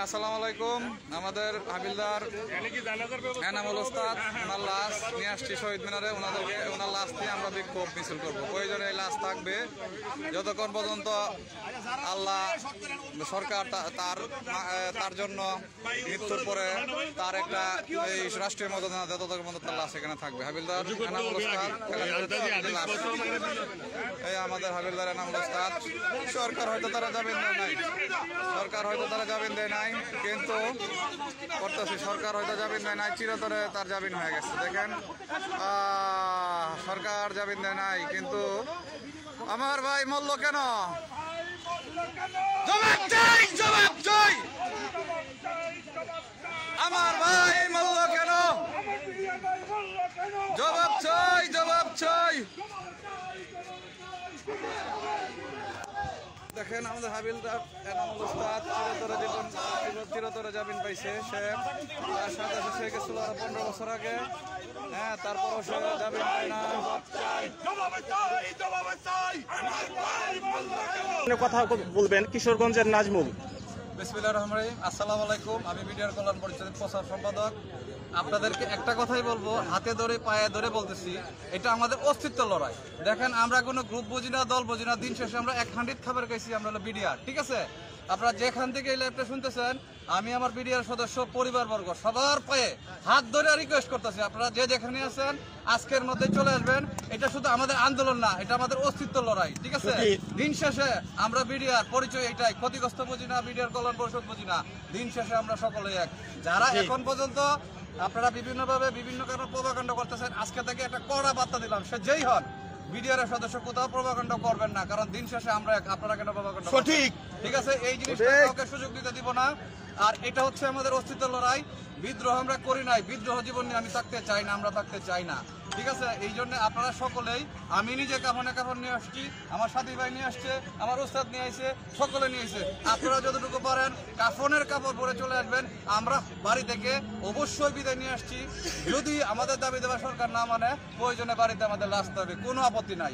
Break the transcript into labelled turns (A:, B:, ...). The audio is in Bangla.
A: আসসালামু আলাইকুম। আমাদের হাবিলদার এনামুল ওস্তাদ ওনার লাশ নিয়ে আসছি শহীদ মিনারে। ওনার লাশ দিয়ে আমরা বিক্ষোভ মিছিল করবো। প্রয়োজনে এই লাশ থাকবে যতক্ষণ পর্যন্ত আল্লাহ সরকার তার জন্য মৃত্যুর পরে তার একটা এই রাষ্ট্রীয় মর্যাদা যতক্ষণ পর্যন্ত তার লাশ এখানে থাকবে। হাবিলদার এনামুল ওস্তাদ এই আমাদের হাবিলদার এনামুল ওস্তাদ। সরকার হয়তো তারা জামিন দেয় নাই, কিন্তু করতেছি সরকার হয়তো জামিন দেয় নাই, চিরতরে তার জামিন হয়ে গেছে। দেখেন সরকার জামিন দেয় নাই, কিন্তু আমার ভাই মরল কেন? জবাব চাই, জবাব চাই। আমার ভাই মরল কেন? জবাব চাই, জবাব চাই। দেখেন আমাদের হাবিলদার এনামুল ওস্তাদ চিরতরে জামিন পাইছে। সে তার সাজা শেষ হয়ে গেছিল 15 বছর আগে। হ্যাঁ, তারপরও সে জামিন পায় না।
B: কথা বলবেন কিশোরগঞ্জের নাজমুল।
A: বিসমিল্লাহির রহমানির রহিম। আসসালামু আলাইকুম। আমি মিডিয়ার কল্যাণ পরিষদের প্রচার সম্পাদক। আপনাদেরকে একটা কথাই বলবো, হাতে ধরে পায়ে ধরে বলতেছি, এটা আমাদের অস্তিত্ব লড়াই। দেখেন, আমরা কোনো গ্রুপ বুঝি না, দল বুঝি না। দিন শেষে আমরা এক হান্ডিত খাবার খাইছি, আমরা হলো বিডিআর। ঠিক আছে, আপনারা যেখান থেকে এই লাইভটা শুনতেছেন, আমি আমার বিডিআর সদস্য পরিবারবর্গ সবার পায়ে হাত ধরে রিকোয়েস্ট করতেছি, আপনারা যে যেখানে আছেন আজকের মধ্যে চলে আসবেন। এটা শুধু আমাদের আন্দোলন না, এটা আমাদের অস্তিত্ব লড়াই। ঠিক আছে, দিন শেষে আমরা বিডিআর পরিচয় এটাই, ক্ষতিগ্রস্ত বুঝি না, বিডিআর কল্যাণ পরিষদ বুঝি না। দিন শেষে আমরা সকলে এক। যারা এখন পর্যন্ত আপনারা বিভিন্নভাবে বিভিন্ন কারণে প্রভাকাণ্ড করতেছেন, আজকে থেকে একটা কড়া বার্তা দিলাম, সে যেই হন বিডিআর এর সদস্য কোথাও প্রভাকাণ্ড করবেন না, কারণ দিন শেষে আমরা আপনারা কেন প্রভাকাণ্ড? সঠিক, ঠিক আছে, এই জিনিসটা কাউকে সুযোগ দিতে দিব না। আর এটা হচ্ছে আমাদের অস্তিত্ব লড়াই। বিদ্রোহ আমরা করি নাই, বিদ্রোহ জীবন নিয়ে আমি থাকতে চাই না, আমরা থাকতে চাই না। ঠিক আছে, এই জন্য আপনারা সকলেই, আমি নিজে কাপড় নিয়ে আসছি, আমার সাথী ভাই নিয়ে আসছে, আমার ওস্তাদ নিয়ে আসছে, সকলে নিয়ে আসছে। আপনারা যতটুকু পারেন কাফনের কাপড় পরে চলে আসবেন। আমরা বাড়ি থেকে অবশ্যই বিদায় নিয়ে আসছি। যদি আমাদের দাবি দেওয়া সরকার না মানে, প্রয়োজনে বাড়িতে আমাদের লাশ হবে, কোনো আপত্তি নাই।